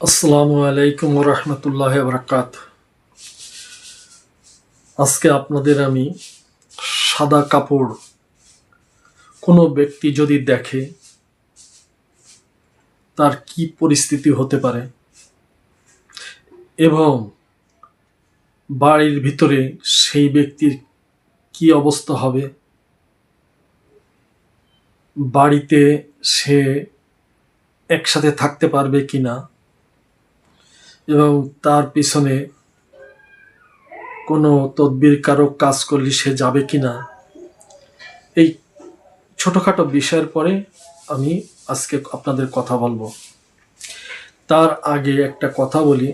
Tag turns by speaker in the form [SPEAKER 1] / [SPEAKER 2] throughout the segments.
[SPEAKER 1] আসসালামু আলাইকুম রহমতুল্লাহ বরকাত। আজকে আপনাদের আমি সাদা কাপড় কোনো ব্যক্তি যদি দেখে তার কি পরিস্থিতি হতে পারে এবং বাড়ির ভিতরে সেই ব্যক্তির কি অবস্থা হবে, বাড়িতে সে একসাথে থাকতে পারবে কিনা এবং তার পিছনে কোনো তদবির কারক কাজ করলে সে যাবে কিনা, এই ছোটখাটো বিষয়ের পরে আমি আজকে আপনাদের কথা বলবো। তার আগে একটা কথা বলি,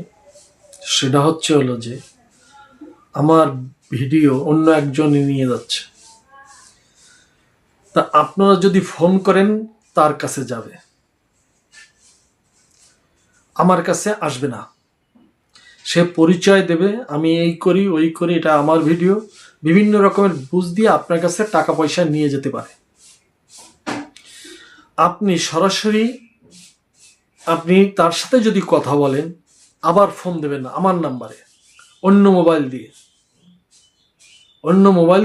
[SPEAKER 1] সেটা হলো যে আমার ভিডিও অন্য একজনই নিয়ে যাচ্ছে, তা আপনারা যদি ফোন করেন তার কাছে যাবে, আমার কাছে আসবে না। সে পরিচয় দেবে আমি এই করি ওই করি, এটা আমার ভিডিও, বিভিন্ন রকমের বুঝ দিয়ে আপনার কাছে টাকা পয়সা নিয়ে যেতে পারে। আপনি সরাসরি আপনি তার সাথে যদি কথা বলেন, আবার ফোন দেবেন না আমার নাম্বারে, অন্য মোবাইল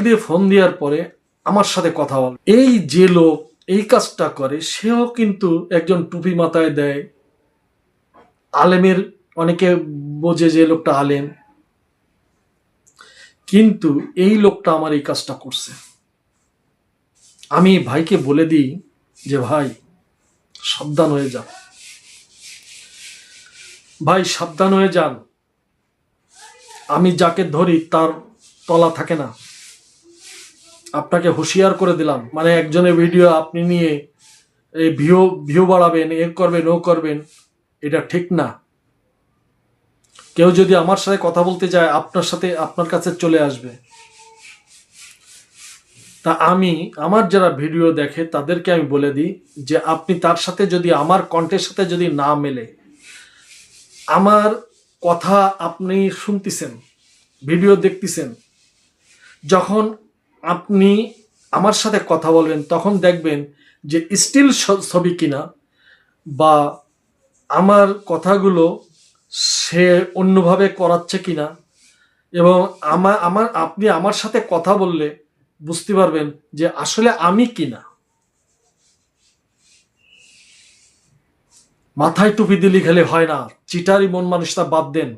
[SPEAKER 1] দিয়ে ফোন দেওয়ার পরে আমার সাথে কথা বল। এই যে লোক এই কাজটা করে সেও কিন্তু একজন টুপি মাথায় দেয়, আলেমের, অনেকে বোঝে যে লোকটা আলেম, কিন্তু এই লোকটা আমার এই কাজটা করছে। আমি ভাইকে বলে দিই যে ভাই সাবধান হয়ে যান, ভাই সাবধান হয়ে যান, আমি যাকে ধরি তার তলা থাকে না। আপনাকে হুঁশিয়ার করে দিলাম, মানে একজনের ভিডিও আপনি নিয়ে এই ভিউ বাড়াবেন, এ করবেন ও করবেন, এটা ঠিক না। কেউ যদি আমার সাথে কথা বলতে যায় আপনার কাছে চলে আসবে। তা আমি আমার যারা ভিডিও দেখে তাদেরকে আমি বলে দিই যে আপনি তার সাথে যদি আমার কণ্ঠের সাথে যদি না মেলে, আমার কথা আপনি শুনতেছেন, ভিডিও দেখতেছেন, যখন আপনি আমার সাথে কথা বলবেন তখন দেখবেন যে স্টিল ছবি কিনা, বা আমার কথাগুলো সে অন্যভাবে করাচ্ছে কিনা, এবং আপনি আমার সাথে কথা বললে বুঝতে পারবেন যে আসলে আমি কিনা। মাথায় টুপি দিলি খেলে হয় না, চিটারি মন মানুষটা বাদ দেন।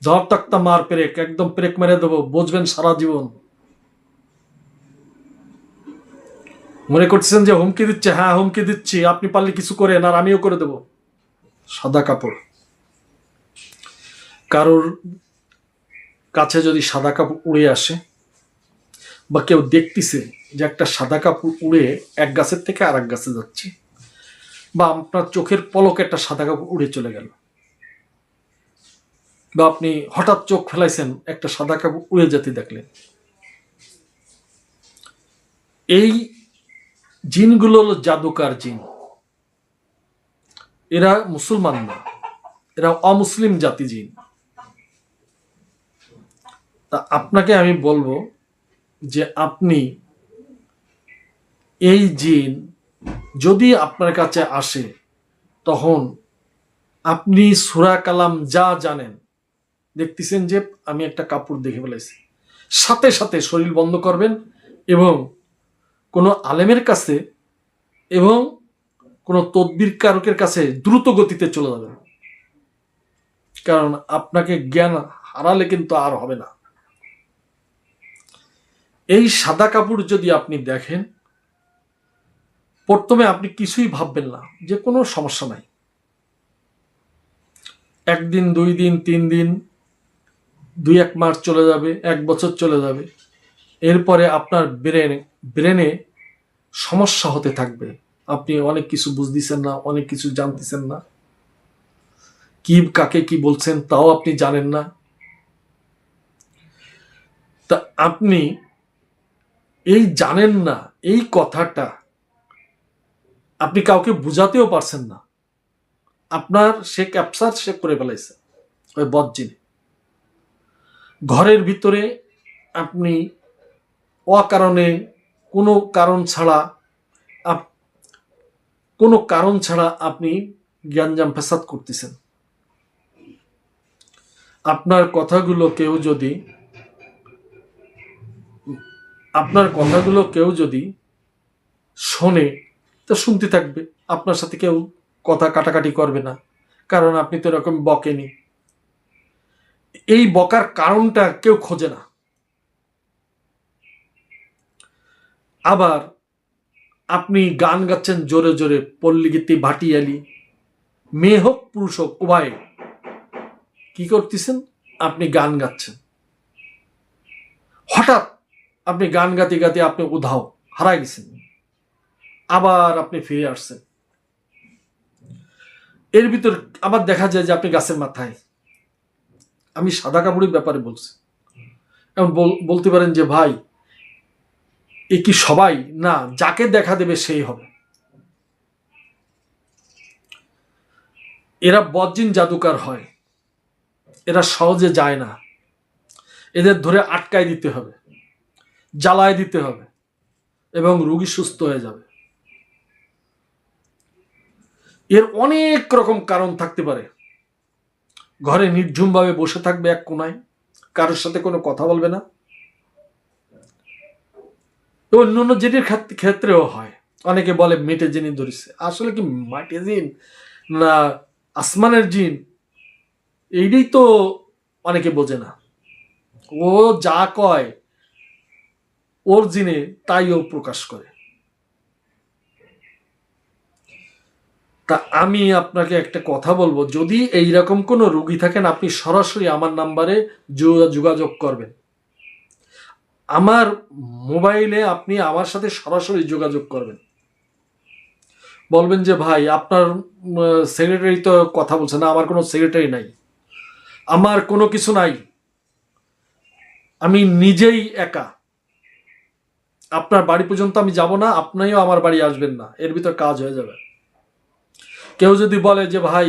[SPEAKER 1] ঝড় তাক্তা মার পেরেক, একদম পেরেক মেরে দেবো, বুঝবেন সারা জীবন। মনে করছেন যে হুমকি দিচ্ছে, হ্যাঁ হুমকি দিচ্ছি, আপনি পারলে কিছু করেন আর আমিও করে দেব। সাদা কাপড়, কারোর কাছে যদি সাদা কাপড় উড়ে আসে বা কেউ দেখতেছে যে একটা সাদা কাপড় উড়ে এক গাছের থেকে আর এক গাছে যাচ্ছে, বা আপনার চোখের পলকে একটা সাদা কাপড় উড়ে চলে গেল, বা আপনি হঠাৎ চোখ ফেলাইছেন একটা সাদা কাপড় উড়ে যেতে দেখলেন, এই জিনগুলো হলো জাদুকার জিন। এরা মুসলমান না, এরা অমুসলিম জাতি জিন। তা আপনাকে আমি বলবো যে আপনি এই জিন যদি আপনার কাছে আসে, তখন আপনি সূরা কালাম যা জানেন, দেখতেছেন যে আমি একটা কাপড় দেখে ফেলেছি, সাথে সাথে শরীর বন্ধ করবেন এবং কোনো আলেমের কাছে এবং কোনো তদবির কারকের কাছে দ্রুত গতিতে চলে যাবেন, কারণ আপনাকে জ্ঞান হারালে কিন্তু আর হবে না। এই সাদা কাপড় যদি আপনি দেখেন, প্রথমে আপনি কিছুই ভাববেন না, যে কোনো সমস্যা নাই। একদিন, 2 দিন, 3 দিন, 2-1 মাস চলে যাবে, 1 বছর চলে যাবে, এরপরে আপনার ব্রেনে সমস্যা হতে থাকবে। আপনি অনেক কিছু বুঝতেছেন না, অনেক কিছু জানতেছেন না, কি কাকে কি বলছেন তাও আপনি জানেন না। তা আপনি এই জানেন না, এই কথাটা আপনি কাউকে বুঝাতেও পারছেন না, আপনার সে ক্যাপচার সে করে ফেলাইছে ওই বদজিনে। ঘরের ভিতরে আপনি অকারণে কোনো কারণ ছাড়া আপনি গ্যাঞ্জাম ফেসাদ করতেছেন। আপনার কথাগুলো কেউ যদি শোনে তো শুনতে থাকবে, আপনার সাথে কেউ কথা কাটাকাটি করবে না, কারণ আপনি তো এরকম বকেনি। এই বকার কারণটা কেউ খোঁজে না। আবার আপনি গান গাচ্ছেন জোরে জোরে, পল্লীগীতি, ভাটিয়ালি, মেয়ে হোক পুরুষ হোক উভয় কি করতেছেন, আপনি গান গাচ্ছেন। হঠাৎ আপনি গান গাতে গাতে আপনি উধাও হারাই গেছেন, আবার আপনি ফিরে আসছেন। এর ভিতর আবার দেখা যায় যে আপনি গাছের মাথায়। আমি সাদা কাপড়ের ব্যাপারে বলছি। এখন বলতে পারেন যে ভাই এ কি সবাই? না, যাকে দেখা দেবে সেই হবে। এরা বজ্জিন জাদুকার হয়, এরা সহজে যায় না। এদের ধরে আটকায় দিতে হবে, জ্বালায় দিতে হবে, এবং রোগী সুস্থ হয়ে যাবে। এর অনেক রকম কারণ থাকতে পারে। ঘরে নির্ঝুমভাবে বসে থাকবে এক কোনায়, কারোর সাথে কোনো কথা বলবে না। অন্যান্য জিনের ক্ষেত্রেও হয়। অনেকে বলে মেটে জিনি ধরেছে, আসলে কি মাটি জিন না আসমানের জিন, এইটাই তো অনেকে বোঝে না। ও যা কয় ওর জিনে তাই ও প্রকাশ করে। তা আমি আপনাকে একটা কথা বলবো, যদি এইরকম কোনো রোগী থাকেন, আপনি সরাসরি আমার নাম্বারে যোগাযোগ করবেন। আমার মোবাইলে আপনি আমার সাথে সরাসরি যোগাযোগ করবেন। বলবেন যে ভাই আপনার সেক্রেটারি তো কথা বলছে না, আমার কোনো সেক্রেটারি নাই, আমার কোনো কিছু নাই, আমি নিজেই একা। আপনার বাড়ি পর্যন্ত আমি যাব না, আপনিও আমার বাড়ি আসবেন না, এর ভিতর কাজ হয়ে যাবে। কেউ যদি বলে যে ভাই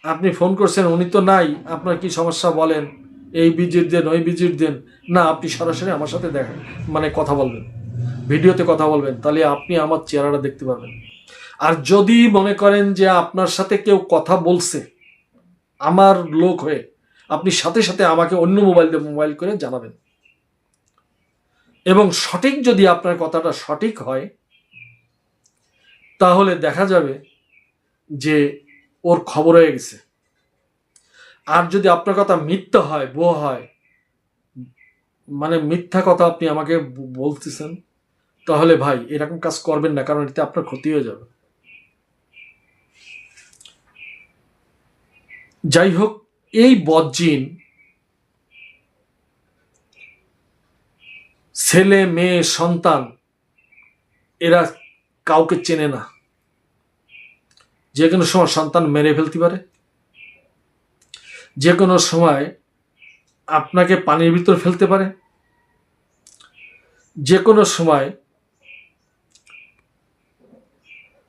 [SPEAKER 1] আপনি ফোন করছেন উনি তো নাই, আপনার কি সমস্যা বলেন, এই ভিজিট দেন ওই ভিজিট দেন, না আপনি সরাসরি আমার সাথে দেখা কথা বলবেন, ভিডিওতে কথা বলবেন, তাহলে আপনি আমার চেহারাটা দেখতে পাবেন। আর যদি মনে করেন যে আপনার সাথে কেউ কথা বলছে আমার লোক হয়ে, আপনি সাথে সাথে আমাকে অন্য মোবাইল করে জানাবেন। এবং সঠিক যদি আপনার কথাটা সঠিক হয়, তাহলে দেখা যাবে যে ওর খবর হয়ে গেছে। আর যদি আপনার কথা মিথ্যা হয়, ভুয়া হয়, মিথ্যা কথা আপনি আমাকে বলতেছেন, তাহলে ভাই এরকম কাজ করবেন না, কারণ এতে আপনার ক্ষতি হয়ে যাবে। যাই হোক, এই বজ্জিন ছেলে মেয়ে সন্তান এরা কাউকে চেনে না। যে কোনো সময় সন্তান মেরে ফেলতে পারে, যে কোনো সময় আপনাকে পানির ভিতর ফেলতে পারে, যে কোনো সময়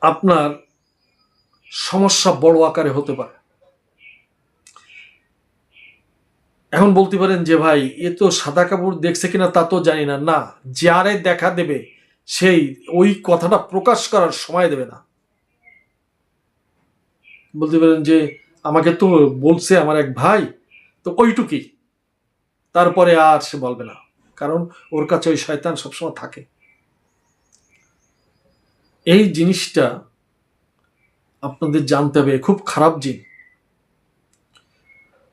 [SPEAKER 1] আপনার সমস্যা বড় আকারে হতে পারে। এখন বলতে পারেন যে ভাই এ তো সাদা কাপড় দেখছে কিনা তা তো জানি না। না, যারে দেখা দেবে সেই ওই কথাটা প্রকাশ করার সময় দেবে না। বলতে পারেন যে আমাকে তো বলছে আমার এক ভাই, তো ওইটুকুই, তারপরে আর সে বলবে না, কারণ ওর কাছে ওই শয়তান সবসময় থাকে। এই জিনিসটা আপনাদের জানতে হবে, খুব খারাপ জিন।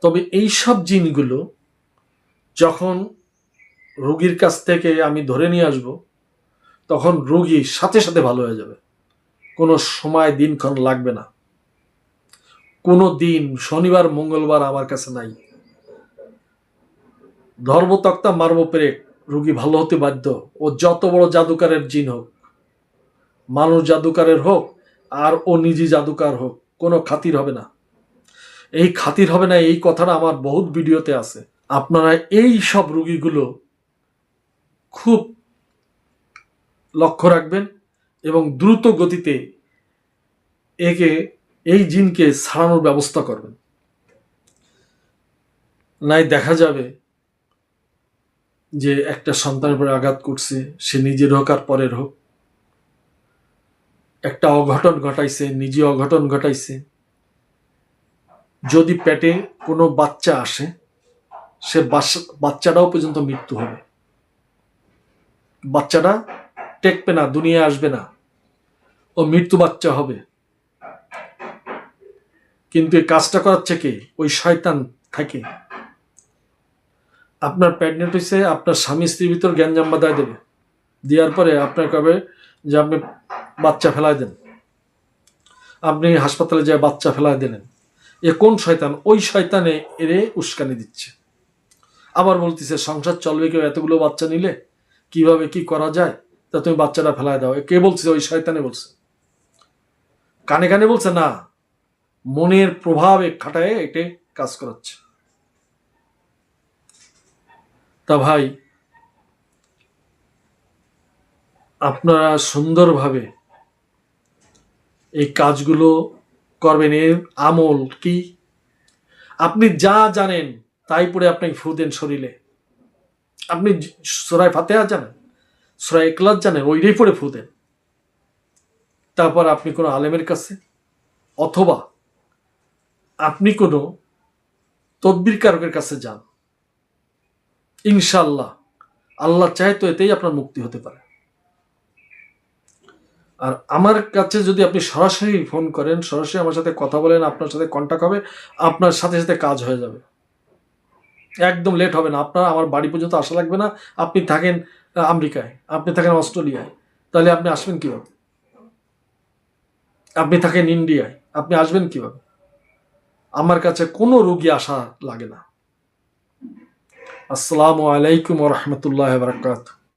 [SPEAKER 1] তবে এই সব জিনগুলো যখন রোগীর কাছ থেকে আমি ধরে নিয়ে আসব, তখন রোগী সাথে সাথে ভালো হয়ে যাবে, কোনো সময় দিনক্ষণ লাগবে না। কোনো দিন শনিবার মঙ্গলবার আমার কাছে নাই। ধর্মতক্তা মারব পেরেক, রোগী ভালো হতে বাধ্য। ও যত বড় জাদুকারের জিন হোক, মানুষ জাদুকারের হোক আর ও নিজে জাদুকার হোক, কোনো খাতির হবে না। এই খাতির হবে না এই কথাটা আমার বহুত ভিডিওতে আছে। আপনারা এই সব রোগীগুলো খুব লক্ষ্য রাখবেন এবং দ্রুত গতিতে এই জিনকে ছাড়ানোর ব্যবস্থা করবেন। নাই দেখা যাবে যে একটা সন্তানের উপরে আঘাত করছে, সে নিজের হোক আর পরের হোক, একটা অঘটন ঘটাইছে, নিজে অঘটন ঘটাইছে। যদি পেটে কোনো বাচ্চা আসে, সে বাচ্চাটাও পর্যন্ত মৃত্যু হবে, বাচ্চাটা টেকবে না, দুনিয়া আসবে না, ও মৃত্যু বাচ্চা হবে। কিন্তু এই কাজটা করাচ্ছে কে? ওই শয়তান থাকে। আপনার প্রেগনেন্ট হয়েছে, আপনার স্বামী স্ত্রীর ভিতর গ্যাঞ্জাম বাঁধায় দেবে, দেওয়ার পরে আপনার কবে যে আপনি বাচ্চা ফেলায় দেন, আপনি হাসপাতালে যায় বাচ্চা ফেলায় দিলেন। এ কোন শয়তান? ওই শয়তানে এরে উস্কানি দিচ্ছে। আবার বলতেছে সংসার চলবে কেউ এতগুলো বাচ্চা নিলে, কিভাবে কি করা যায়, তা তুমি বাচ্চাটা ফেলায় দাও। কে বলছে? ওই শয়তানে বলছে। কানে কানে বলছে না, মনের প্রভাবে খাটায় এটা কাজ করাচ্ছে। তা ভাই, আপনারা সুন্দরভাবে এই কাজগুলো করবেন। এর আমল কি? আপনি যা জানেন তাই পড়ে আপনি ফু দেন শরীরে। আপনি সূরা ফাতিহা জানেন, সূরা ইখলাস জানেন, ওইটাই পড়ে ফু দেন। তারপর আপনি কোনো আলেমের কাছে অথবা আপনি কোনো তদবির কারকের কাছে যান। ইনশাআল্লাহ আল্লাহ চায় তো এতেই আপনার মুক্তি হতে পারে। আর আমার কাছে যদি আপনি সরাসরি ফোন করেন, সরাসরি আমার সাথে কথা বলেন, আপনার সাথে কন্ট্যাক্ট হবে, আপনার সাথে সাথে কাজ হয়ে যাবে, একদম লেট হবে না। আপনার আমার বাড়ি পর্যন্ত আসা লাগবে না। আপনি থাকেন আমেরিকায়, আপনি থাকেন অস্ট্রেলিয়ায়, তাহলে আপনি আসবেন কিভাবে? আপনি থাকেন ইন্ডিয়ায়, আপনি আসবেন কিভাবে? আমার কাছে কোনো রোগী আসা লাগে না। আসসালামু আলাইকুম ওয়া রাহমাতুল্লাহি ওয়া বারাকাতুহু।